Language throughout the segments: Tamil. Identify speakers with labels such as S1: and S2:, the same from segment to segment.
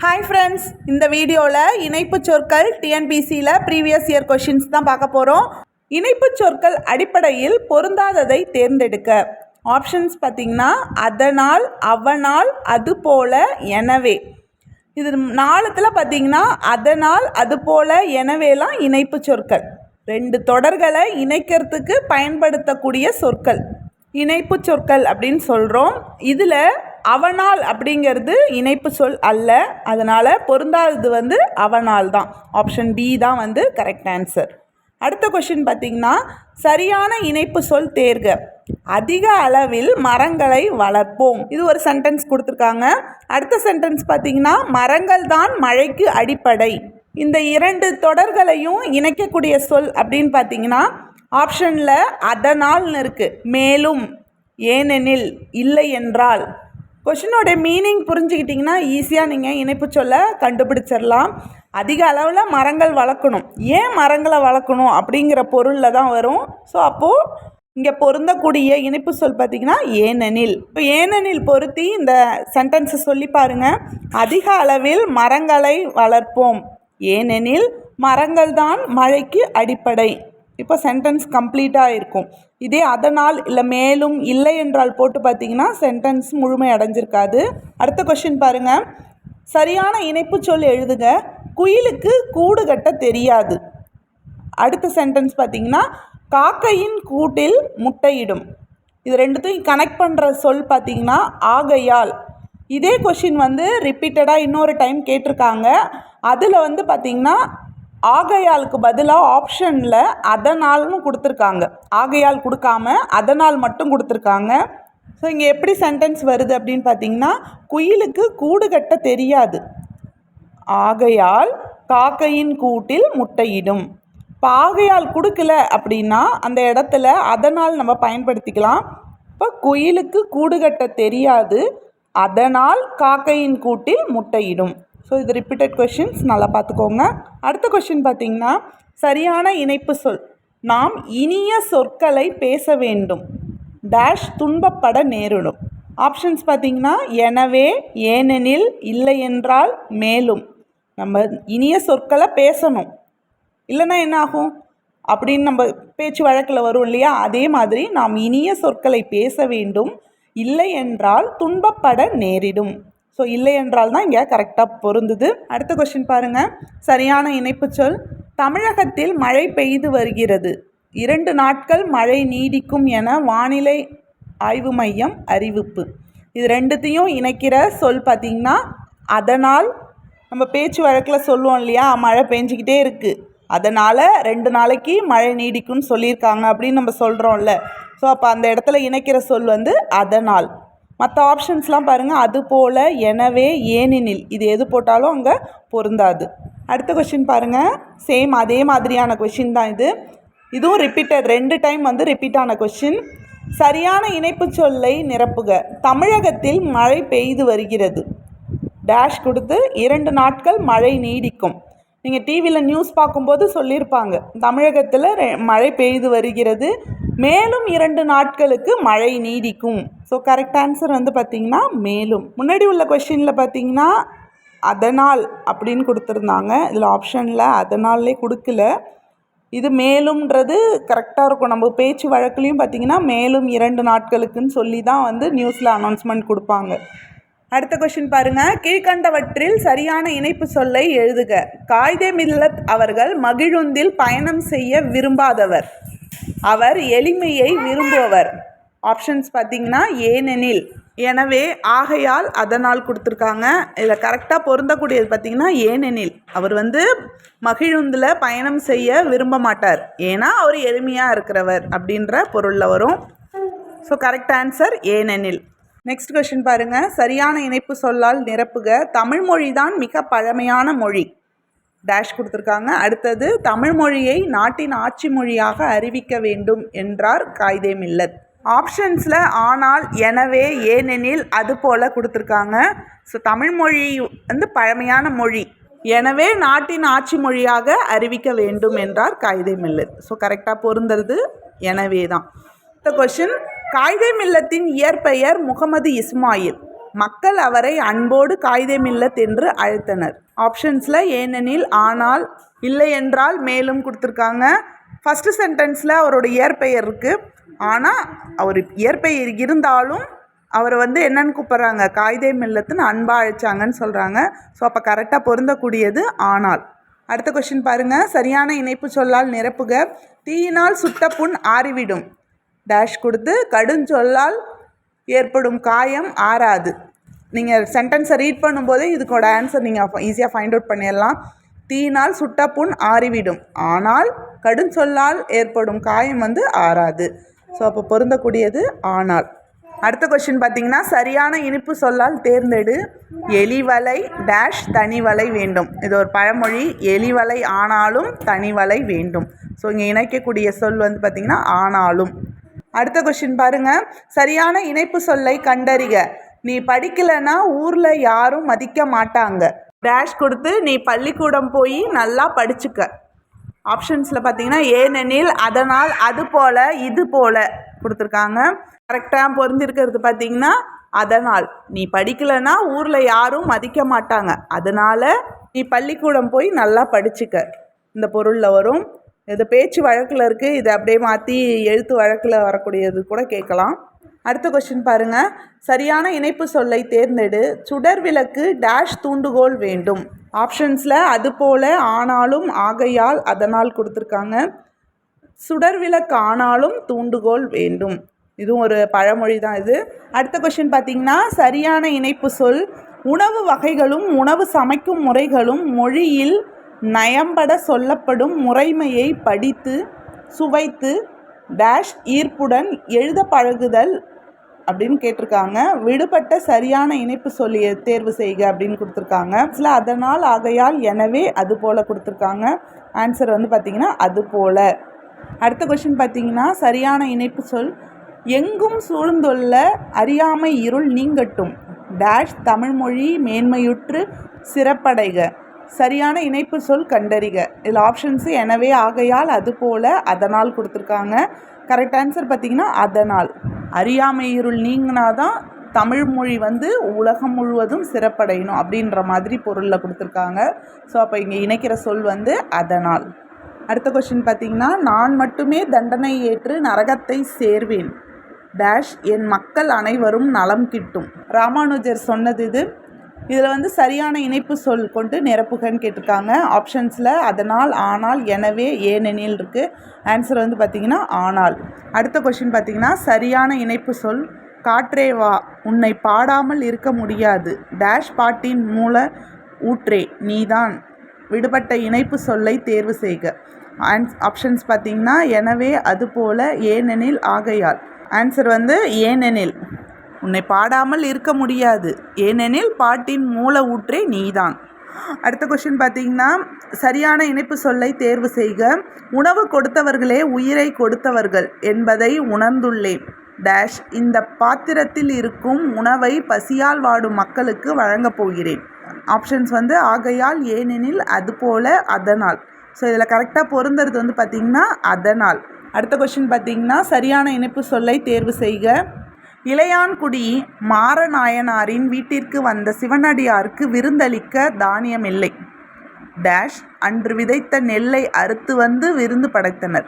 S1: ஹாய் ஃப்ரெண்ட்ஸ், இந்த வீடியோவில் இணைப்பு சொற்கள் டிஎன்பிசியில் ப்ரீவியஸ் இயர் கொஷின்ஸ் தான் பார்க்க போகிறோம். இணைப்பு சொற்கள் அடிப்படையில் பொருந்தாததை தேர்ந்தெடுக்க. ஆப்ஷன்ஸ் பார்த்திங்கன்னா அதனால், அவனால், அதுபோல, எனவே. இது 4த்தில் பார்த்திங்கன்னா அதனால், அதுபோல, எனவேலாம் இணைப்பு சொற்கள். 2 தொடர்களை இணைக்கிறதுக்கு பயன்படுத்தக்கூடிய சொற்கள் இணைப்பு சொற்கள் அப்படின்னு சொல்கிறோம். இதில் அவனால் அப்படிங்கிறது இணைப்பு சொல் அல்ல, அதனால் பொருந்தாதது அவனால் தான். ஆப்ஷன் பி தான் கரெக்ட் ஆன்சர். அடுத்த கொஷின் பார்த்திங்கன்னா சரியான இணைப்பு சொல் தேர்க. அதிக அளவில் மரங்களை வளர்ப்போம். இது ஒரு சென்டென்ஸ் கொடுத்துருக்காங்க. அடுத்த சென்டென்ஸ் பார்த்திங்கன்னா மரங்கள் தான் மழைக்கு அடிப்படை. இந்த 2 தொடர்களையும் இணைக்கக்கூடிய சொல் அப்படின்னு பார்த்திங்கன்னா ஆப்ஷனில் அதனால்னு இருக்குது, மேலும், ஏனெனில், இல்லை என்றால். கொஷினோட மீனிங் புரிஞ்சுக்கிட்டிங்கன்னா ஈஸியாக நீங்கள் இணைப்பு சொல்ல கண்டுபிடிச்சிடலாம். அதிக அளவில் மரங்கள் வளர்க்கணும். ஏன் மரங்களை வளர்க்கணும் அப்படிங்கிற பொருளில் தான் வரும். ஸோ அப்போது இங்கே பொருந்தக்கூடிய இணைப்பு சொல் பார்த்திங்கன்னா ஏனெனில். இப்போ ஏனெனில் பொருத்தி இந்த சென்டென்ஸை சொல்லி பாருங்கள். அதிக அளவில் மரங்களை வளர்ப்போம், ஏனெனில் மரங்கள் தான் மழைக்கு அடிப்படை. இப்போ சென்டென்ஸ் கம்ப்ளீட்டாக இருக்கும். இதே அதனால் இல்லை மேலும், இல்லை என்றால் போட்டு பார்த்தீங்கன்னா சென்டென்ஸ் முழுமை அடைஞ்சிருக்காது. அடுத்த கொஷின் பாருங்கள். சரியான இணைப்பு சொல் எழுதுக. குயிலுக்கு கூடு கட்ட தெரியாது. அடுத்த சென்டென்ஸ் பார்த்திங்கன்னா காக்கையின் கூட்டில் முட்டையிடும். இது 2த்தையும் கனெக்ட் பண்ணுற சொல் பார்த்திங்கன்னா ஆகையால். இதே கொஷின் ரிப்பீட்டடாக இன்னொரு டைம் கேட்டிருக்காங்க. அதில் பார்த்திங்கன்னா ஆகையாளுக்கு பதிலாக ஆப்ஷனில் அதனால்னு கொடுத்துருக்காங்க. ஆகையால் கொடுக்காம அதனால் மட்டும் கொடுத்துருக்காங்க. ஸோ இங்கே எப்படி சென்டென்ஸ் வருது அப்படின்னு பார்த்தீங்கன்னா குயிலுக்கு கூடு கட்ட தெரியாது, ஆகையால் காக்கையின் கூட்டில் முட்டையிடும். இப்போ ஆகையால் கொடுக்கல அப்படின்னா அந்த இடத்துல அதனால் நம்ம பயன்படுத்திக்கலாம். இப்போ குயிலுக்கு கூடு கட்ட தெரியாது, அதனால் காக்கையின் கூட்டில் முட்டையிடும். ஸோ இது ரிப்பீட்டட் கொஷின்ஸ், நல்லா பார்த்துக்கோங்க. அடுத்த கொஷின் பார்த்திங்கன்னா சரியான இணைப்பு சொல். நாம் இனிய சொற்களை பேச வேண்டும், டேஷ் துன்பப்பட நேரிடும். ஆப்ஷன்ஸ் பார்த்திங்கன்னா எனவே, ஏனெனில், இல்லை என்றால், மேலும். நம்ம இனிய சொற்களை பேசணும், இல்லைன்னா என்ன ஆகும் அப்படின்னு நம்ம பேச்சு வழக்கில் வரும் இல்லையா, அதே மாதிரி நாம் இனிய சொற்களை பேச வேண்டும், இல்லை என்றால் துன்பப்பட நேரிடும். ஸோ இல்லை என்றால் தான் இங்கே கரெக்டாக பொருந்துது. அடுத்த கொஷின் பாருங்கள். சரியான இணைப்பு சொல். தமிழகத்தில் மழை பெய்து வருகிறது, 2 நாட்கள் மழை நீடிக்கும் என வானிலை ஆய்வு மையம் அறிவிப்பு. இது 2த்தையும் இணைக்கிற சொல் பார்த்திங்கன்னா அதனால். நம்ம பேச்சு வழக்கில் சொல்லுவோம் இல்லையா, மழை பெஞ்சிக்கிட்டே இருக்குது, அதனால் 2 நாளைக்கு மழை நீடிக்கும்னு சொல்லியிருக்காங்க அப்படின்னு நம்ம சொல்கிறோம்ல. ஸோ அப்போ அந்த இடத்துல இணைக்கிற சொல் அதனால். மற்ற ஆப்ஷன்ஸ்லாம் பாருங்கள், அது போல், எனவே, ஏனெனில். இது எது போட்டாலும் அங்கே பொருந்தாது. அடுத்த கொஷின் பாருங்கள். சேம் அதே மாதிரியான கொஷின் தான் இது. இதுவும் ரிப்பீட்டட், 2 டைம் ரிப்பீட் ஆன கொஷின். சரியான இணைப்பு சொல்லை நிரப்புக. தமிழகத்தில் மழை பெய்து வருகிறது, டேஷ் கொடுத்து 2 நாட்கள் மழை நீடிக்கும். நீங்கள் டிவியில் நியூஸ் பார்க்கும்போது சொல்லியிருப்பாங்க தமிழகத்தில் மழை பெய்து வருகிறது, மேலும் 2 நாட்களுக்கு மழை நீடிக்கும். ஸோ கரெக்ட் ஆன்சர் பார்த்திங்கன்னா மேலும். முன்னாடி உள்ள கொஷினில் பார்த்திங்கன்னா அதனால் அப்படின்னு கொடுத்துருந்தாங்க. இதில் ஆப்ஷனில் அதனாலே கொடுக்கல. இது மேலும்ன்றது கரெக்டாக இருக்கும். நம்ம பேச்சு வழக்குலையும் பார்த்திங்கன்னா மேலும் 2 நாட்களுக்குன்னு சொல்லி தான் நியூஸில் அனௌன்ஸ்மெண்ட் கொடுப்பாங்க. அடுத்த கொஷின் பாருங்கள். கீழ்கண்டவற்றில் சரியான இணைப்பு சொல்லை எழுதுக. காயிதே மில்லத் அவர்கள் மகிழுந்தில் பயணம் செய்ய விரும்பாதவர், அவர் எளிமையை விரும்புபவர். ஆப்ஷன்ஸ் பார்த்திங்கன்னா ஏனெனில், எனவே, ஆகையால், அதனால் கொடுத்துருக்காங்க. இதில் கரெக்டாக பொருந்தக்கூடியது பார்த்திங்கன்னா ஏனெனில். அவர் மகிழுந்தில் பயணம் செய்ய விரும்ப மாட்டார், ஏன்னா அவர் எளிமையாக இருக்கிறவர் அப்படின்ற பொருளில் வரும். ஸோ கரெக்ட் ஆன்சர் ஏனெனில். நெக்ஸ்ட் கொஷின் பாருங்கள். சரியான இணைப்பு சொல்லால் நிரப்புக. தமிழ்மொழி தான் மிக பழமையான மொழி, டேஷ் கொடுத்துருக்காங்க. அடுத்தது தமிழ் மொழியை நாட்டின் ஆட்சி மொழியாக அறிவிக்க வேண்டும் என்றார் காயிதே மில்லத். ஆப்ஷன்ஸில் ஆனால், எனவே, ஏனெனில், அது போல் கொடுத்துருக்காங்க. ஸோ தமிழ்மொழி பழமையான மொழி, எனவே நாட்டின் ஆட்சி மொழியாக அறிவிக்க வேண்டும் என்றார் காயிதே மில்லத். ஸோ கரெக்டாக பொருந்துறது எனவே தான். இந்த கொஷின். காயிதே மில்லத்தின் இயற்பெயர் முகமது இஸ்மாயில், மக்கள் அவரை அன்போடு காகிதமில்லத் என்று அழைத்தனர். ஆப்ஷன்ஸில் ஏனெனில், ஆனால், இல்லை என்றால், மேலும் கொடுத்துருக்காங்க. ஃபஸ்ட்டு சென்டென்ஸில் அவரோட இயற்பெயர் இருக்குது. ஆனால் அவர் இயற்பெயர் இருந்தாலும் அவரை என்னென்னு கூப்பிட்றாங்க, காயிதே மில்லத்துன்னு அன்பாக அழைச்சாங்கன்னு சொல்கிறாங்க. ஸோ அப்போ கரெக்டாக பொருந்தக்கூடியது ஆனால். அடுத்த கொஷின் பாருங்கள். சரியான இணைப்பு சொல்லால் நிரப்புக. தீயினால் சுட்ட புண் ஆறிவிடும். டேஷ் கொடுத்து கடுஞ்சொல்லால் ஏற்படும் காயம் ஆறாது. நீங்கள் சென்டென்ஸை ரீட் பண்ணும்போதே இதுக்கோட ஆன்சர் நீங்கள் ஈஸியாக ஃபைண்ட் அவுட் பண்ணிடலாம். தீயினால் சுட்ட புண் ஆறிவிடும், ஆனால் கடுஞ்சொல்லால் ஏற்படும் காயம் ஆறாது. ஸோ அப்போ பொருந்தக்கூடியது ஆனால். அடுத்த கொஸ்டின் பார்த்தீங்கன்னா, சரியான இனிப்பு சொல்லால் தேர்ந்தெடு. எலிவலை டேஷ் தனிவலை வேண்டும். இது ஒரு பழமொழி. எலிவலை ஆனாலும் தனிவலை வேண்டும். ஸோ இங்கே இணைக்கக்கூடிய சொல் பார்த்திங்கன்னா ஆனாலும். அடுத்த கொஸ்டின் பாருங்கள். சரியான இணைப்பு சொல்லை கண்டறிக. நீ படிக்கலைன்னா ஊரில் யாரும் மதிக்க மாட்டாங்க. டேஷ் கொடுத்து நீ பள்ளிக்கூடம் போய் நல்லா படிச்சுக்க. ஆப்ஷன்ஸில் பார்த்தீங்கன்னா ஏனெனில், அதனால், அது போல், இது போல் கொடுத்துருக்காங்க. கரெக்டாக பொருந்திருக்கிறது பார்த்தீங்கன்னா அதனால். நீ படிக்கலைன்னா ஊரில் யாரும் மதிக்க மாட்டாங்க, அதனால் நீ பள்ளிக்கூடம் போய் நல்லா படிச்சுக்க இந்த பொருளில் வரும். இது பேச்சு வழக்கில் இருக்குது. இதை அப்படியே மாற்றி எழுத்து வழக்கில் வரக்கூடியது கூட கேட்கலாம். அடுத்த கொஸ்டின் பாருங்கள். சரியான இணைப்பு சொல்லை தேர்ந்தெடு. சுடர் விளக்கு டேஷ் தூண்டுகோல் வேண்டும். ஆப்ஷன்ஸில் அது போல், ஆனாலும், ஆகையால், அதனால் கொடுத்துருக்காங்க. சுடர் விளக்கு ஆனாலும் தூண்டுகோல் வேண்டும். இதுவும் ஒரு பழமொழி தான் இது. அடுத்த கொஸ்டின் பார்த்திங்கன்னா, சரியான இணைப்பு சொல். உணவு வகைகளும் உணவு சமைக்கும் முறைகளும் மொழியில் நயம்பட சொல்லப்படும் முறைமையை படித்து சுவைத்து டேஷ் ஈர்ப்புடன் எழுத பழகுதல் அப்படின்னு கேட்டிருக்காங்க. விடுபட்ட சரியான இணைப்பு சொல்லிய தேர்வு செய்க அப்படின்னு கொடுத்துருக்காங்க. அதனால், ஆகையால், எனவே, அது போல் கொடுத்துருக்காங்க. ஆன்சர் பார்த்திங்கன்னா அது போல். அடுத்த கொஸ்டின் பார்த்திங்கன்னா, சரியான இணைப்பு சொல். எங்கும் சூழ்ந்துள்ள அறியாமை இருள் நீங்கட்டும் டேஷ் தமிழ்மொழி மேன்மையுற்று சிறப்படைக. சரியான இணைப்பு சொல் கண்டறிக. இதில் ஆப்ஷன்ஸு எனவே, ஆகையால், அது போல், அதனால் கொடுத்துருக்காங்க. கரெக்ட் ஆன்சர் பார்த்திங்கன்னா அதனால். அறியாமை இருள் நீங்கினாதான் தமிழ்மொழி உலகம் முழுவதும் சிறப்படையணும் அப்படின்ற மாதிரி பொருளில் கொடுத்துருக்காங்க. ஸோ அப்போ இங்கே இணைக்கிற சொல் அதனால். அடுத்த கொஸ்டின் பார்த்திங்கன்னா, நான் மட்டுமே தண்டனை ஏற்று நரகத்தை சேர்வேன் டேஷ் என் மக்கள் அனைவரும் நலம் கிட்டும். ராமானுஜர் சொன்னது இது. இதில் சரியான இணைப்பு சொல் கொண்டு நிரப்புகன்னு கேட்டிருக்காங்க. ஆப்ஷன்ஸில் அதனால், ஆனால், எனவே, ஏனெனில் இருக்குது. ஆன்சர் பார்த்திங்கன்னா ஆனால். அடுத்த கொஸ்டின் பார்த்திங்கன்னா, சரியான இணைப்பு சொல். காற்றே வா உன்னை பாடாமல் இருக்க முடியாது டேஷ் பாட்டின் மூல ஊற்றே நீதான். விடுபட்ட இணைப்பு சொல்லை தேர்வு செய்க. ஆப்ஷன்ஸ் பார்த்திங்கன்னா எனவே, அது போல், ஏனெனில், ஆகையால். ஆன்சர் ஏனெனில். உன்னை பாடாமல் இருக்க முடியாது, ஏனெனில் பாட்டின் மூல ஊற்றே நீதான். அடுத்த கொஸ்டின் பார்த்திங்கன்னா, சரியான இணைப்பு சொல்லை தேர்வு செய்க. உணவு கொடுத்தவர்களே உயிரை கொடுத்தவர்கள் என்பதை உணர்ந்துள்ளேன் டேஷ் இந்த பாத்திரத்தில் இருக்கும் உணவை பசியால் வாடும் மக்களுக்கு வழங்கப் போகிறேன். ஆப்ஷன்ஸ் ஆகையால், ஏனெனில், அது போல், அதனால். ஸோ இதில் கரெக்டாக பொருந்துறது பார்த்திங்கன்னா அதனால். அடுத்த கொஸ்டின் பார்த்திங்கன்னா, சரியான இணைப்பு சொல்லை தேர்வு செய்க. இளையான்குடி மாரநாயனாரின் வீட்டிற்கு வந்த சிவனடியாருக்கு விருந்தளிக்க தானியம் இல்லை டேஷ் அன்று விதைத்த நெல்லை அறுத்து விருந்து படைத்தனர்.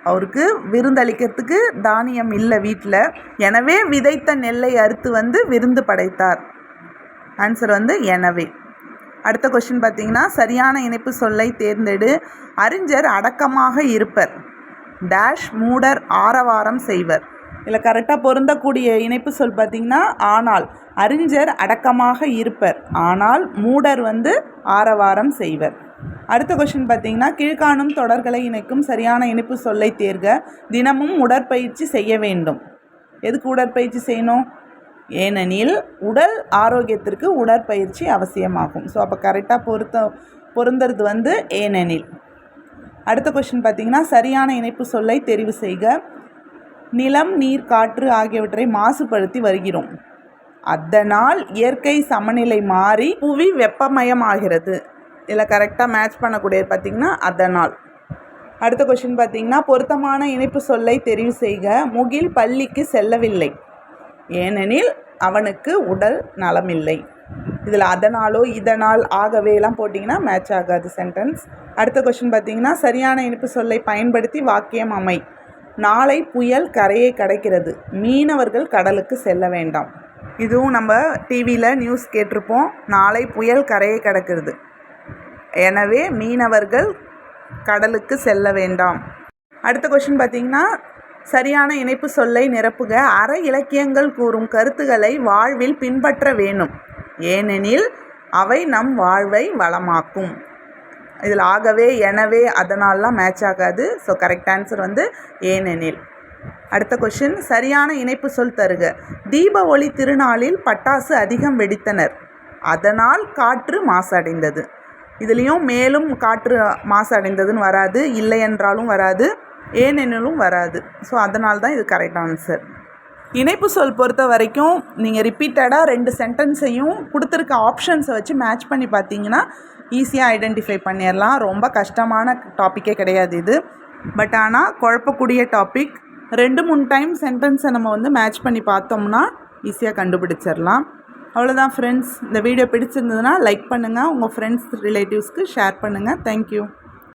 S1: அவருக்கு விருந்தளிக்கிறதுக்கு தானியம் இல்லை வீட்டில், எனவே விதைத்த நெல்லை அறுத்து விருந்து படைத்தார். ஆன்சர் எனவே. அடுத்த கொஸ்டின் பார்த்திங்கன்னா, சரியான இணைப்பு சொல்லை தேர்ந்தெடு. அறிஞர் அடக்கமாக இருப்பர் டேஷ் மூடர் ஆரவாரம் செய்வர். இதில் கரெக்டாக பொருந்தக்கூடிய இணைப்பு சொல் பார்த்திங்கன்னா ஆனால். அறிஞர் அடக்கமாக இருப்பர், ஆனால் மூடர் ஆரவாரம் செய்வர். அடுத்த கொஸ்டின் பார்த்திங்கன்னா, கீழ்காணும் தொடர்களை இணைக்கும் சரியான இணைப்பு சொல்லை தேர்க. தினமும் உடற்பயிற்சி செய்ய வேண்டும். எதுக்கு உடற்பயிற்சி செய்யணும்? ஏனெனில் உடல் ஆரோக்கியத்திற்கு உடற்பயிற்சி அவசியமாகும். ஸோ அப்போ கரெக்டாக பொருந்துறது ஏனெனில். அடுத்த கொஸ்டின் பார்த்திங்கன்னா, சரியான இணைப்பு சொல்லை தெரிவு செய்க. நிலம், நீர், காற்று ஆகியவற்றை மாசுபடுத்தி வருகிறோம், அதனால் இயற்கை சமநிலை மாறி புவி வெப்பமயமாகிறது. இதில் கரெக்டாக மேட்ச் பண்ணக்கூடியது பார்த்திங்கன்னா அதனால். அடுத்த கொஸ்டின் பார்த்திங்கன்னா, பொருத்தமான இணைப்பு சொல்லை தெரிவு செய்க. முகில் பள்ளிக்கு செல்லவில்லை ஏனெனில் அவனுக்கு உடல் நலமில்லை. இதில் அதனாலோ இதனால் ஆகவேலாம் போட்டிங்கன்னா மேட்ச் ஆகாது சென்டென்ஸ். அடுத்த கொஷின் பார்த்தீங்கன்னா சரியான இனிப்பு சொல்லை பயன்படுத்தி வாக்கியம் அமை. நாளை புயல் கரையை கடக்கிறது, மீனவர்கள் கடலுக்கு செல்ல வேண்டாம். இதுவும் நம்ம டிவியில் நியூஸ் கேட்டிருப்போம். நாளை புயல் கரையை கடக்கிறது, எனவே மீனவர்கள் கடலுக்கு செல்ல வேண்டாம். அடுத்த கொஷின் பார்த்திங்கன்னா சரியான இணைப்பு சொல்லை நிரப்புக. அற இலக்கியங்கள் கூறும் கருத்துக்களை வாழ்வில் பின்பற்ற வேணும், ஏனெனில் அவை நம் வாழ்வை வளமாக்கும். இதில் ஆகவே எனவே அதனாலலாம் மேட்ச் ஆகாது. ஸோ கரெக்ட் ஆன்சர் வந்து ஏனெனில். அடுத்த கொஷின் சரியான இணைப்பு சொல் தருக. தீப ஒளி திருநாளில் பட்டாசு அதிகம் வெடித்தனர், அதனால் காற்று மாசடைந்தது. இதுலேயும் மேலும் காற்று மாசடைந்ததுன்னு வராது, இல்லை என்றாலும் வராது, ஏனெனிலும் வராது. ஸோ அதனால தான் இது கரெக்ட் ஆன்சர். இணைப்பு சொல் பொறுத்த வரைக்கும் நீங்கள் ரிப்பீட்டடாக 2 சென்டென்ஸையும் கொடுத்துருக்க ஆப்ஷன்ஸை வச்சு மேட்ச் பண்ணி பார்த்தீங்கன்னா ஈஸியாக ஐடென்டிஃபை பண்ணிடலாம். ரொம்ப கஷ்டமான டாப்பிக்கே கிடையாது இது. பட் ஆனால் குழப்பக்கூடிய டாபிக். 2-3 டைம் சென்டென்ஸை நம்ம வந்து மேட்ச் பண்ணி பார்த்தோம்னா ஈஸியாக கண்டுபிடிச்சிடலாம். அவ்வளோதான் ஃப்ரெண்ட்ஸ். இந்த வீடியோ பிடிச்சிருந்ததுன்னா லைக் பண்ணுங்கள், உங்கள் ஃப்ரெண்ட்ஸ் ரிலேட்டிவ்ஸ்க்கு ஷேர் பண்ணுங்கள். தேங்க்யூ.